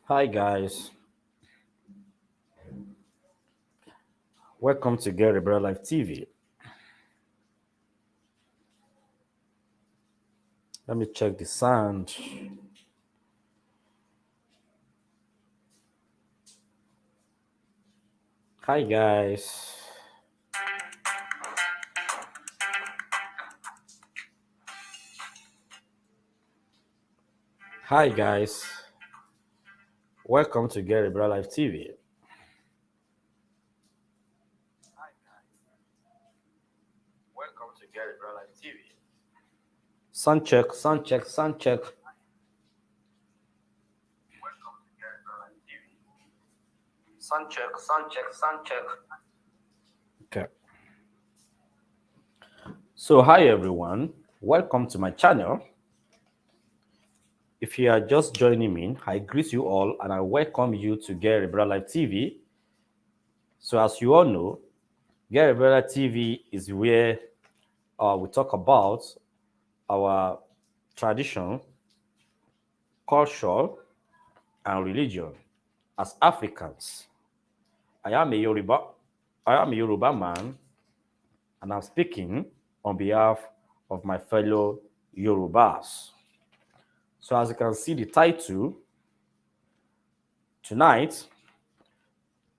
Hi guys, welcome to Gary Brother Life TV. Let me check the sound. Hi guys. Hi guys. Welcome to Gary Brother Life TV. Welcome to Gary Brother Life TV. Sound check, sound check, sound check. Welcome to Gary Brother Life TV. Sound check, sound check, sound check. Okay. So hi everyone. Welcome to my channel. If you are just joining me, I greet you all and I welcome you to Gary Brother Life TV. So as you all know, Gary Brother TV is where we talk about our tradition, culture, and religion as Africans. I am a Yoruba. I am a Yoruba man, and I'm speaking on behalf of my fellow Yorubas. So as you can see the title, tonight,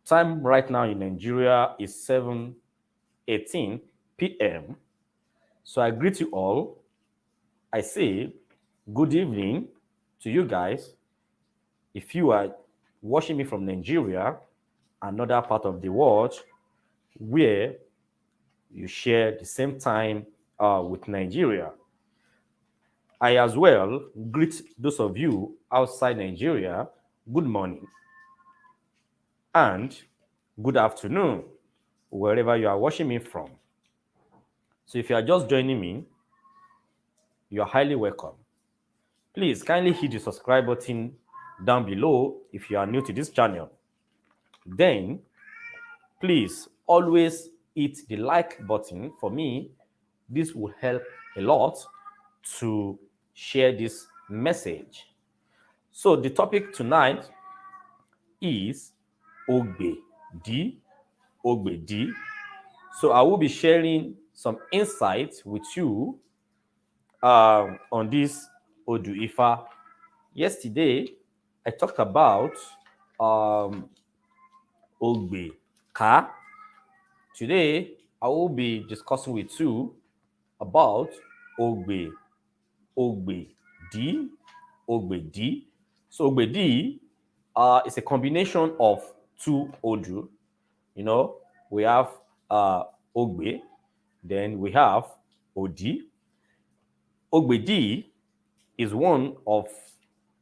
time right now in Nigeria is 7:18 p.m. So I greet you all. I say good evening to you guys. If you are watching me from Nigeria, another part of the world where you share the same time with Nigeria, I as well greet those of you outside Nigeria, good morning and good afternoon, wherever you are watching me from. So if you are just joining me, you are highly welcome. Please kindly hit the subscribe button down below if you are new to this channel. Then please always hit the like button for me. This will help a lot to share this message. So the topic tonight is Ogbe Di Ogbedi. So I will be sharing some insights with you on this Odu Ifa. Yesterday, I talked about um, Ogbe Ka. Today, I will be discussing with you about Ogbe, Ogbe Di, Ogbe Di. So Ogbe Di is a combination of two Odu. You know, we have Ogbe, then we have Odi. Ogbe Di is one of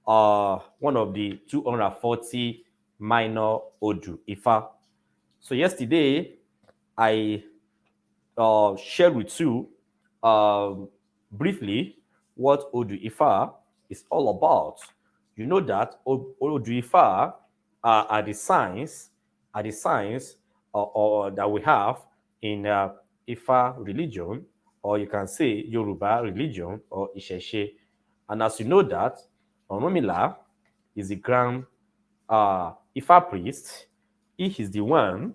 the 240 minor Odu Ifa. So yesterday, I shared with you briefly what Odu Ifa is all about. You know that Odu Ifa are the signs or that we have in Ifa religion, or you can say Yoruba religion or Isese. And as you know that, Orunmila is the grand Ifa priest. He is the one,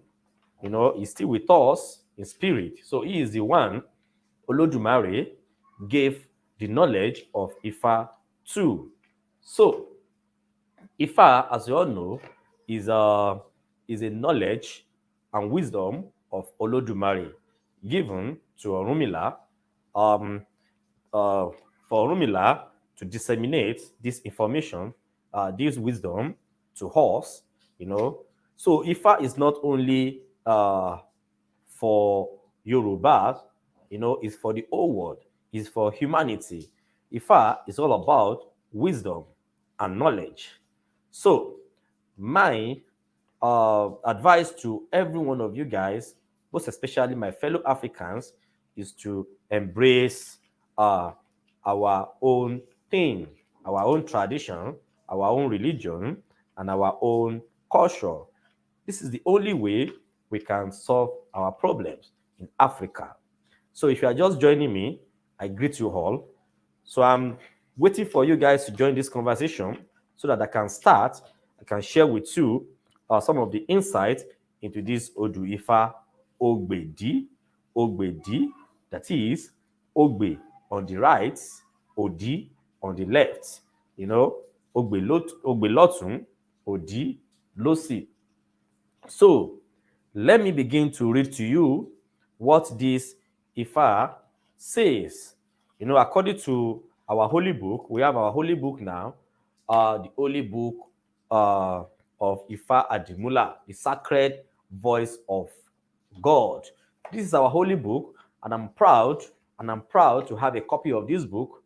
he's still with us in spirit. So he is the one Olodumare gave the knowledge of Ifa to. So Ifa, as you all know, is a knowledge and wisdom of Olodumare given to Orunmila um, uh, for Orunmila to disseminate this information, this wisdom to us, you know. So Ifa is not only for Yoruba, it's for the whole world, it's for humanity. Ifa is all about wisdom and knowledge. So, my advice to every one of you guys, most especially my fellow Africans, is to embrace uh, our own thing, our own tradition, our own religion, and our own culture. This is the only way we can solve our problems in Africa. So if you are just joining me, I greet you all. So I'm waiting for you guys to join this conversation so that I can start I can share with you some of the insights into this Odu Ifa Ogbedi. Ogbedi, that is Ogbe on the right, Odi on the left. You know, Ogbe Lotun, Odi Losi. So let me begin to read to you what this Ifa says. You know, according to our holy book, we have our holy book now, the holy book uh, of Ifa Adimula, the sacred voice of God. This is our holy book, and I'm proud to have a copy of this book.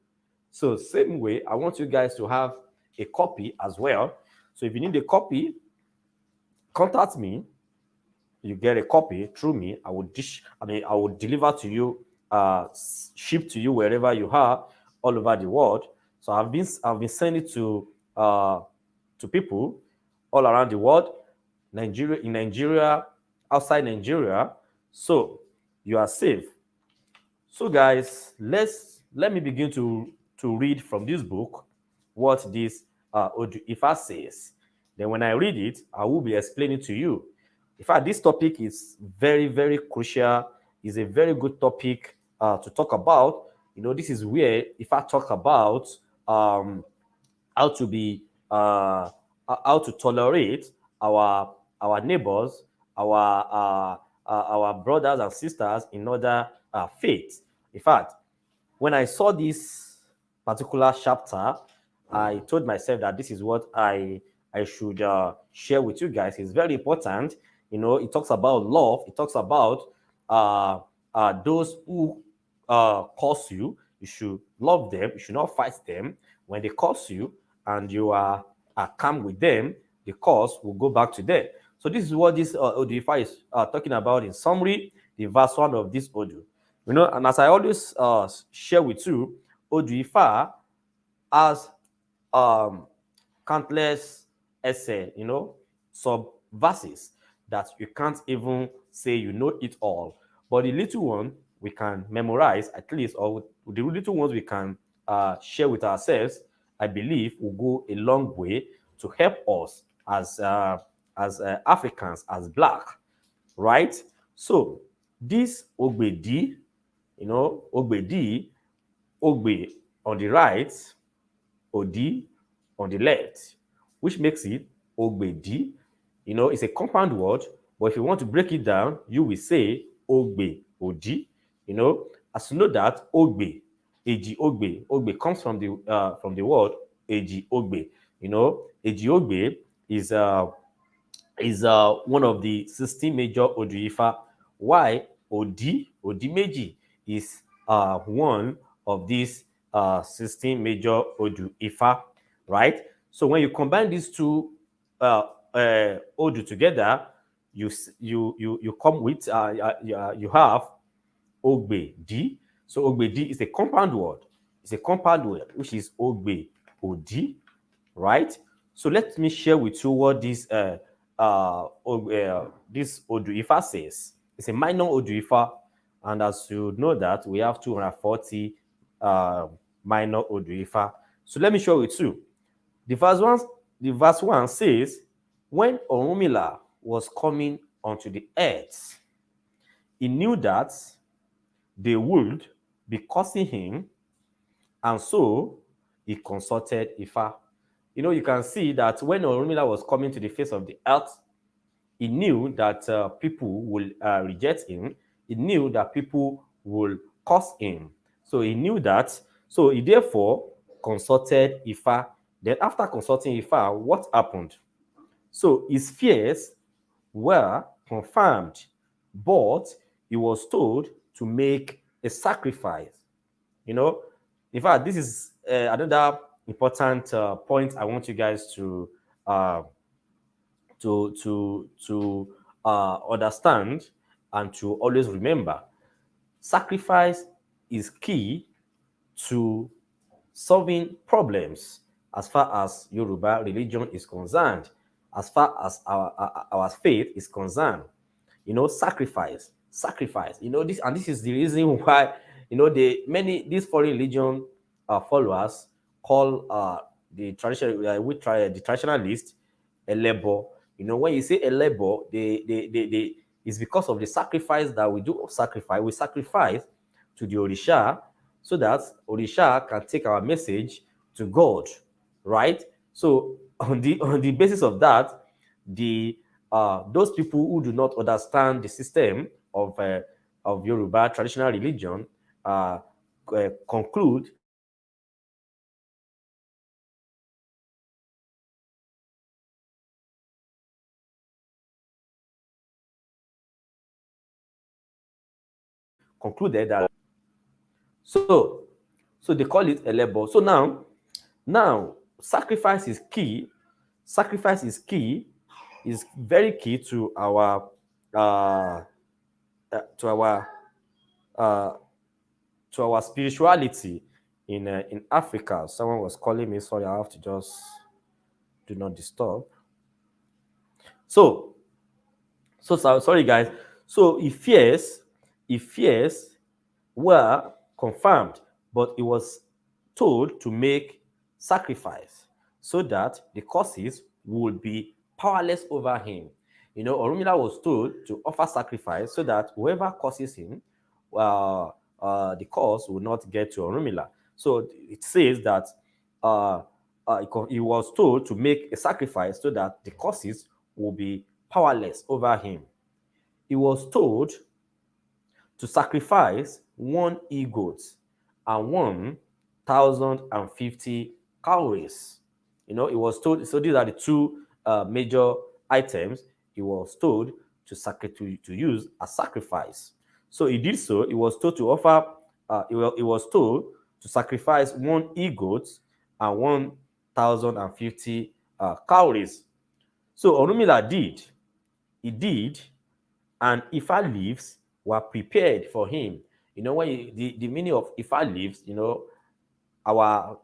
So same way, I want you guys to have a copy as well. So if you need a copy, contact me. You get a copy through me. I will deliver to you, ship to you wherever you are, all over the world. So I've been sending it to people all around the world, Nigeria, in Nigeria, outside Nigeria. So you are safe. So, guys, let me begin to read from this book what this Odu Ifa says. Then, when I read it, I will be explaining to you. In fact, this topic is very, very crucial. Is a very good topic to talk about. You know, this is where if I talk about how to be how to tolerate our neighbors, our brothers and sisters in other faiths. In fact, when I saw this particular chapter, I told myself that this is what I should share with you guys. It's very important. You know, it talks about love. It talks about uh, those who curse you. You should love them. You should not fight them. When they curse you and you are calm with them, the curse will go back to them. So this is what this Odu Ifa is talking about in summary. The verse 1 of this Odu. You know, and as I always share with you, Odu Ifa has countless essay, you know, sub verses that you can't even say you know it all. But the little one we can memorize at least, or the little ones we can share with ourselves, I believe will go a long way to help us as Africans, as Black, right? So this Ogbedi, you know, Ogbedi, Ogbe on the right, Odi on the left, which makes it Ogbedi. You know, it's a compound word, but if you want to break it down, you will say Ogbe Odi. You know, as you know that Ogbe, Eji Ogbe, Ogbe comes from the word Eji Ogbe. You know, Eji Ogbe is one of the 16 major Odu Ifa. Why Odi Meji is one of these 16 major Odu Ifa, right? So when you combine these two Odu together, you come with you have Ogbe Di. So Ogbe Di is a compound word. It's a compound word which is Ogbe Odi, right? So let me share with you what this Odu Ifa says. It's a minor Odu Ifa, and as you know that we have 240 minor Odu Ifa. So let me show it to you. The verse one says, when Orunmila was coming onto the earth, he knew that they would be cursing him, and so he consulted Ifa. You know, you can see that when Orunmila was coming to the face of the earth, he knew that people will reject him. He knew that people will curse him. So he knew that. So he therefore consulted Ifa. Then after consulting Ifa, what happened? So his fears were confirmed, but he was told to make a sacrifice. You know, in fact, this is another important point I want you guys uh, to understand and to always remember. Sacrifice is key to solving problems as far as Yoruba religion is concerned, as far as our faith is concerned. You know, sacrifice. You know, this is the reason why, you know, these foreign religion followers call the traditional the traditionalist elebo. When you say elebo, it's because of the sacrifice that we do. Sacrifice, we sacrifice to the Orisha so that Orisha can take our message to God, right? So on the basis of that, the those people who do not understand the system of Yoruba traditional religion conclude concluded that so so they call it elebo. So now sacrifice is key. Sacrifice is key, is very key uh, to our uh, to our spirituality in Africa. Someone was calling me. Sorry, I have to just do not disturb. So sorry guys. So if fears were confirmed, but he was told to make sacrifice so that the causes would be powerless over him. Orunmila was told to offer sacrifice so that whoever causes him, uh, the cause will not get to Orunmila. So it says that uh, he was told to make a sacrifice so that the causes will be powerless over him. He was told to sacrifice one e-goat and 1,050 calories. It was told, so these are the two major items he was told to use as sacrifice. So he did so. He was told to offer, he was told to sacrifice one e-goat and 1,050 calories. So Orunmila did. He did, and Ifa leaves were prepared for him. The meaning of Ifa leaves, our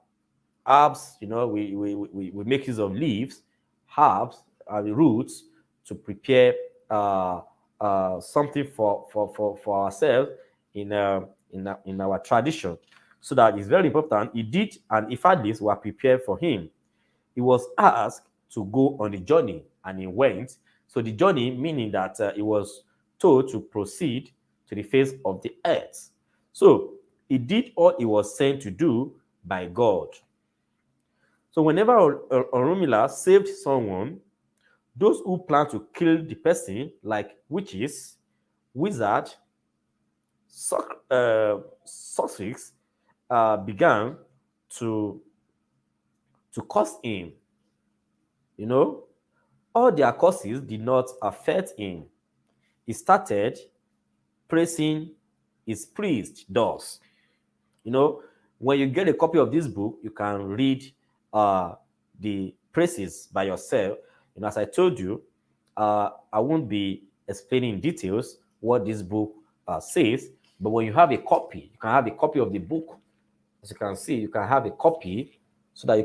herbs, we make use of leaves, herbs, the roots to prepare something for ourselves in our tradition. So that is very important. He did, and Ifa leaves were prepared for him. He was asked to go on a journey, and he went. So the journey meaning that he was told to proceed to the face of the earth. So he did all he was sent to do by God. So whenever Orunmila saved someone, those who planned to kill the person, like witches, wizards, sorcerers, began to curse him. All their curses did not affect him. He started praising his priest does. When you get a copy of this book, you can read the praises by yourself. As I told you, I won't be explaining in details what this book says, but when you have a copy, you can have a copy of the book. As you can see, you can have a copy so that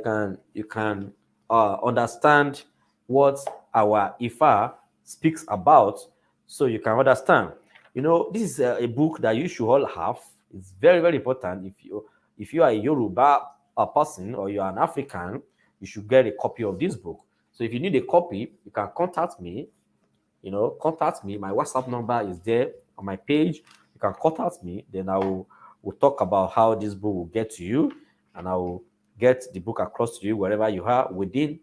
you can understand what our Ifa speaks about, so you can understand. This is a book that you should all have. It's very, very important. If you are a Yoruba person, or you are an African, you should get a copy of this book. So if you need a copy, you can contact me. Contact me. My WhatsApp number is there on my page. You can contact me. Then we'll talk about how this book will get to you, and I will get the book across to you wherever you are within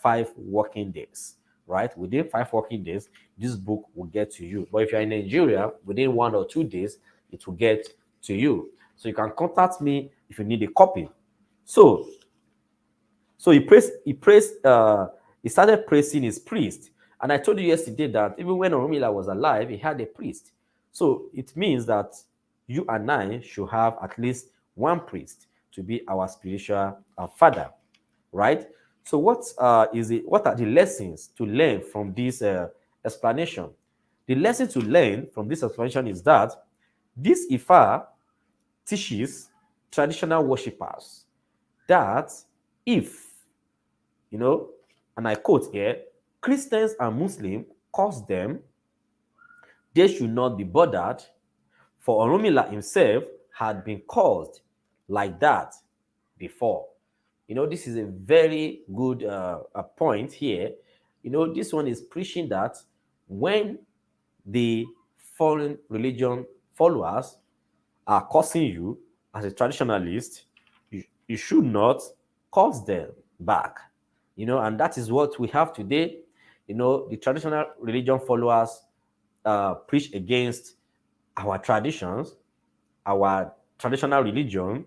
5 working days. Right? Within 5 working days, this book will get to you. But if you're in Nigeria, within 1 or 2 days, it will get to you. So you can contact me if you need a copy. So he started praising his priest. And I told you yesterday that even when Orunmila was alive, he had a priest. So it means that you and I should have at least one priest to be our spiritual father, right? So what are the lessons to learn from this explanation? The lesson to learn from this explanation is that this Ifa teaches traditional worshippers that if, and I quote here, Christians and Muslims curse them, they should not be bothered, for Orunmila himself had been caused like that before. This is a very good point here. This one is preaching that when the foreign religion followers are cursing you as a traditionalist, you should not curse them back. And that is what we have today. The traditional religion followers preach against our traditions, our traditional religion,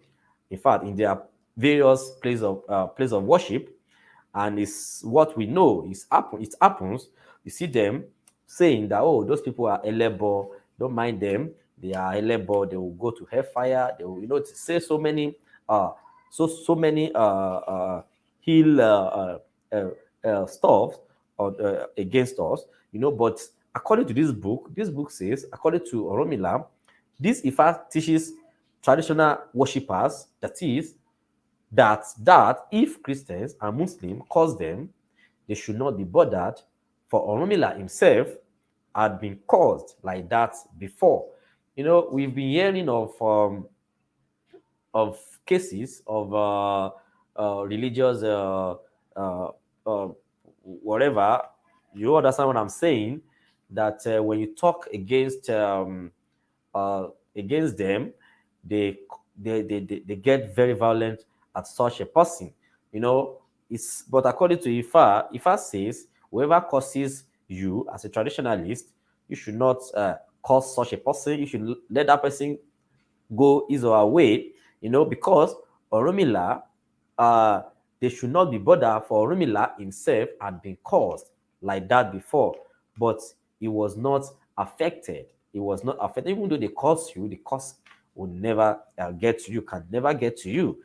in fact, in their various place of worship, and it's what we know is happen. It happens. You see them saying that, oh, those people are elebo, don't mind them. They are elebo. They will go to hellfire. They will, say so many, so many heal stuff against us. But according to this book says, according to Oromila, this Ifa teaches traditional worshippers, that if Christians and Muslims cause them, they should not be bothered, for Oromila himself had been caused like that before. We've been hearing of cases of religious uh, uh, whatever. You understand what I'm saying? That when you talk against them, they they get very violent at such a person. It's but according to Ifa says whoever curses you as a traditionalist, you should not curse such a person. You should let that person go his or her way, because Oromila, uh, they should not be bothered, for Oromila himself had been caused like that before, but he was not affected. He was not affected. Even though they curse you, the curse will never get to you, can never get to you.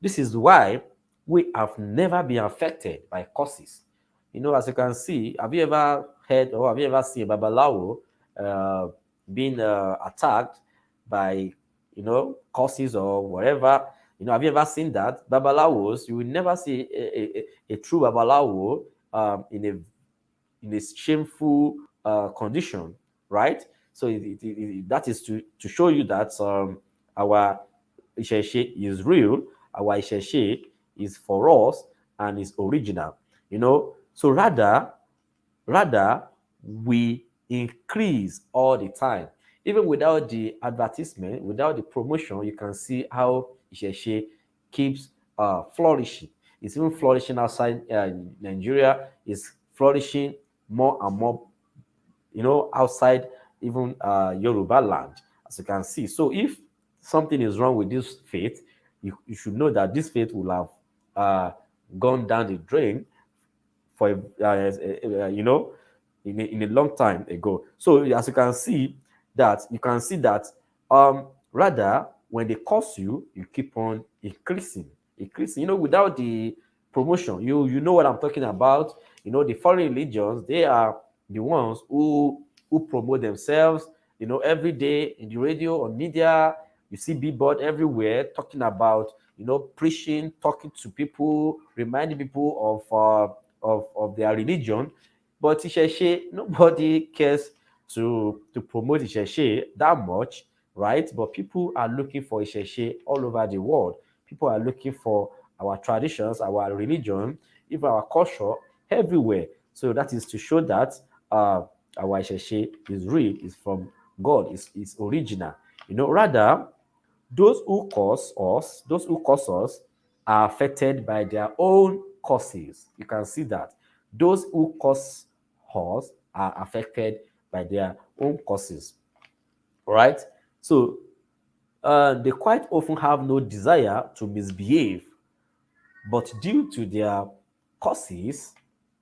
This is why we have never been affected by curses. As you can see, have you ever heard or have you ever seen a Babalawo being attacked by causes or whatever? Have you ever seen that? Babalawos, you will never see a true babalawo in a shameful condition, right? So that is to show you that our Isheshe is real, our Isheshe is for us and is original. So rather we increase all the time. Even without the advertisement, without the promotion, you can see how Isheshe keeps flourishing. It's even flourishing outside Nigeria. It's flourishing more and more, outside even Yoruba land, as you can see. So if something is wrong with this faith, you should know that this faith will have gone down the drain for in a long time ago. So as you can see that rather when they curse you, you keep on increasing. Without the promotion, you know what I'm talking about. The foreign religions, they are the ones who promote themselves. Every day in the radio or media, you see billboard everywhere talking about preaching, talking to people, reminding people of their religion. But Isheshe, nobody cares to promote Isheshe that much, right? But people are looking for Isheshe all over the world. People are looking for our traditions, our religion, even our culture everywhere. So that is to show that our Isheshe is real, is from God, is original. Rather, those who cause us are affected by their own causes. You can see that. Those who cause us are affected by their own causes. All right? So they quite often have no desire to misbehave, but due to their causes,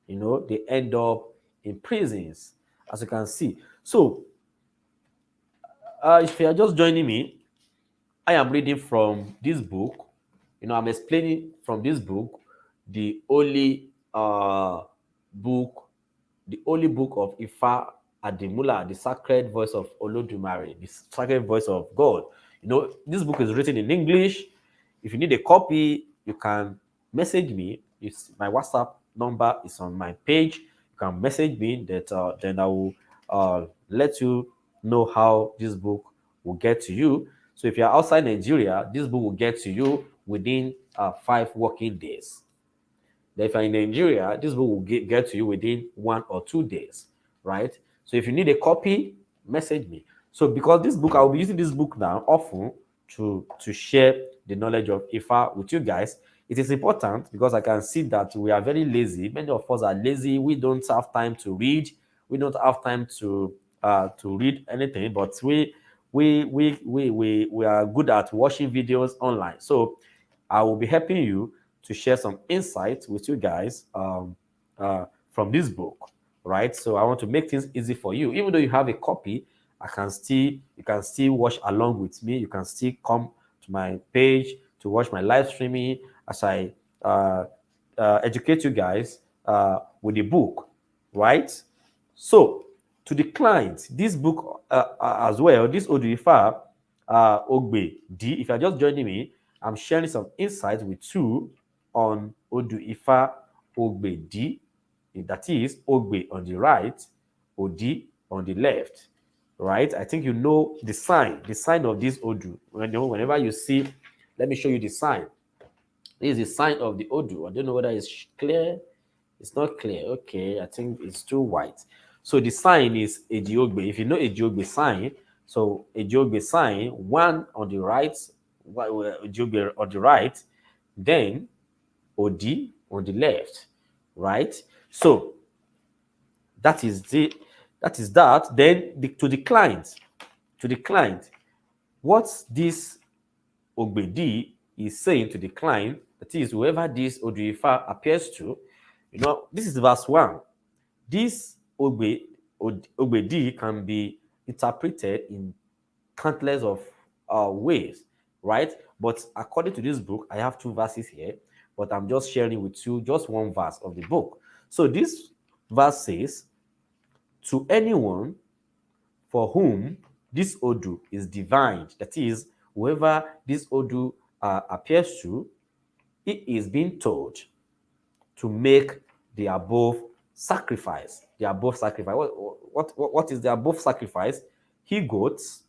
they end up in prisons, as you can see. So if you are just joining me, I am reading from this book. I'm explaining from this book, the only book, the only book of Ifa Adimula, the sacred voice of Olodumare, the sacred voice of God. This book is written in English. If you need a copy, you can message me. My WhatsApp number is on my page. You can message me. Then I will let you know how this book will get to you. So if you're outside Nigeria, this book will get to you within 5 working days. Then if you're in Nigeria, this book will get to you within 1 or 2 days, right? So if you need a copy, message me. So because this book, I will be using this book now often to share the knowledge of Ifa with you guys. It is important because I can see that we are very lazy. Many of us are lazy. We don't have time to read. We don't have time to read anything. But we are good at watching videos online. So I will be helping you to share some insights with you guys from this book, right? So I want to make things easy for you. Even though you have a copy, you can still watch along with me. You can still come to my page to watch my live streaming as I uh, educate you guys with the book, right? So to the client, this book as well, this Odu Ifa Ogbe Di, if you're just joining me, I'm sharing some insights with you on Odu Ifa Ogbe Di, that is Ogbe on the right, Odi on the left, right? I think you know the sign of this Odu. Whenever you see, let me show you the sign. This is the sign of the Odu. I don't know whether it's clear. It's not clear. Okay, I think it's too white. So the sign is Ejiogbe. If you know Ejiogbe sign, so Ejiogbe sign, one on the right, Ejiogbe on the right, then Odi on the left, right? So that is that. Then to the client, what this Ogbedi is saying to the client, that is, whoever this Odu Ifa appears to, this is verse 1. This Ogbedi can be interpreted in countless of ways, right? But according to this book, I have two verses here, but I'm just sharing with you just one verse of the book. So this verse says, to anyone for whom this Odu is divined, that is, whoever this Odu appears to, he is being told to make the above sacrifice. The above sacrifice. What is the above sacrifice? He goats.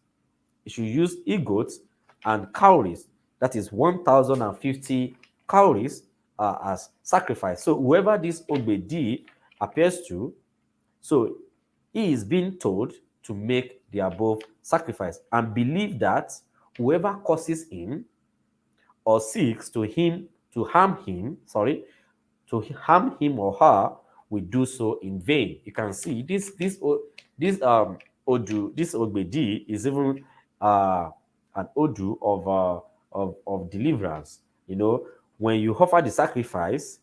You should use he goats and cowries. That is 1,050 cowries as sacrifice. So whoever this Ogbedi appears to, so he is being told to make the above sacrifice and believe that whoever causes him or seeks to harm him, to harm him or her, will do so in vain. You can see this Odu, this Ogbedi is even an Odu of deliverance. When you offer the sacrifice,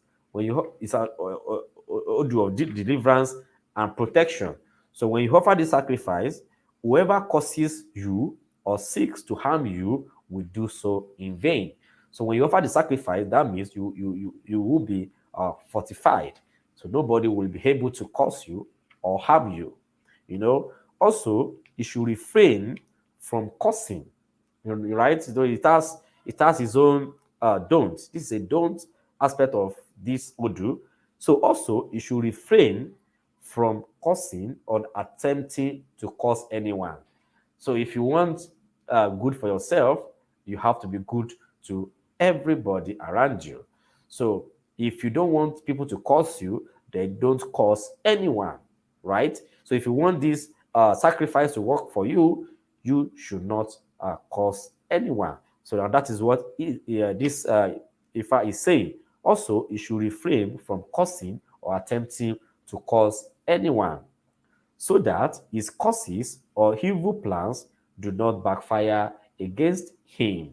it's an Odu of deliverance and protection. So when you offer the sacrifice, whoever causes you or seeks to harm you will do so in vain. So when you offer the sacrifice, that means you will be fortified. So nobody will be able to cause you or harm you. Also, you should refrain from cursing. Right? So it has its own don't. This is a don't aspect of this Odu. So also, you should refrain from cursing or attempting to curse anyone. So if you want good for yourself, you have to be good to everybody around you. So if you don't want people to curse you, then don't curse anyone, right? So if you want this sacrifice to work for you, you should not curse anyone. So that is what this Ifa is saying. Also, you should refrain from cursing or attempting to curse anyone, so that his curses or evil plans do not backfire against him.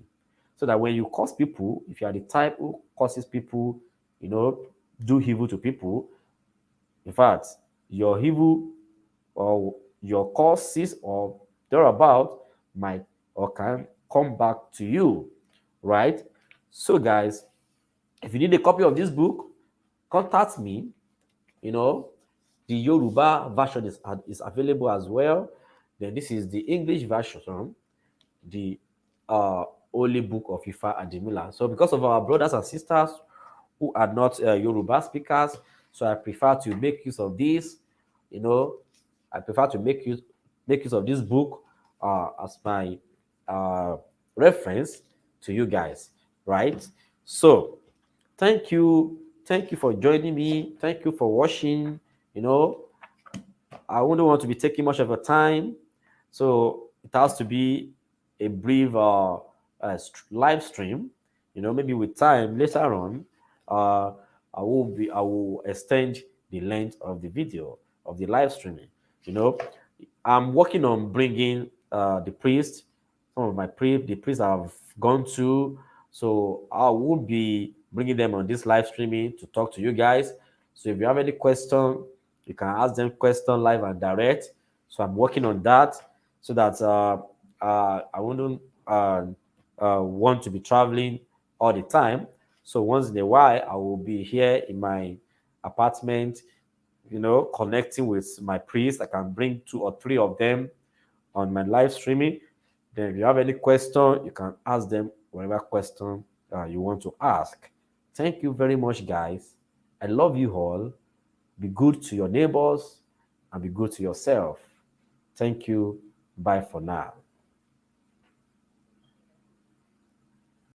So that when you curse people, if you are the type who curses people, you know, do evil to people, in fact, your evil or your curses or thereabout might or can come back to you, right? So, guys, if you need a copy of this book, contact me. The Yoruba version is available as well. Then this is the English version, the uh, Holy Book of Ifa Adimula. So because of our brothers and sisters who are not Yoruba speakers, so I prefer to make use of this. I prefer to make use of this book as my uh, reference to you guys, right? So thank you Thank you for joining me. Thank you for watching. You know, I wouldn't want to be taking much of your time, so it has to be a brief live stream. You know, maybe with time later on, uh, I will extend the length of the video of the live streaming. You know, I'm working on bringing the priest, some of the priests I've gone to, so I will be bringing them on this live streaming to talk to you guys. So if you have any question, you can ask them question live and direct. So I'm working on that so that I wouldn't want to be traveling all the time. So once in a while, I will be here in my apartment, you know, connecting with my priest. I can bring 2 or 3 of them on my live streaming. Then if you have any question, you can ask them whatever question you want to ask. Thank you very much, guys. I love you all. Be good to your neighbors and be good to yourself. Thank you. Bye for now.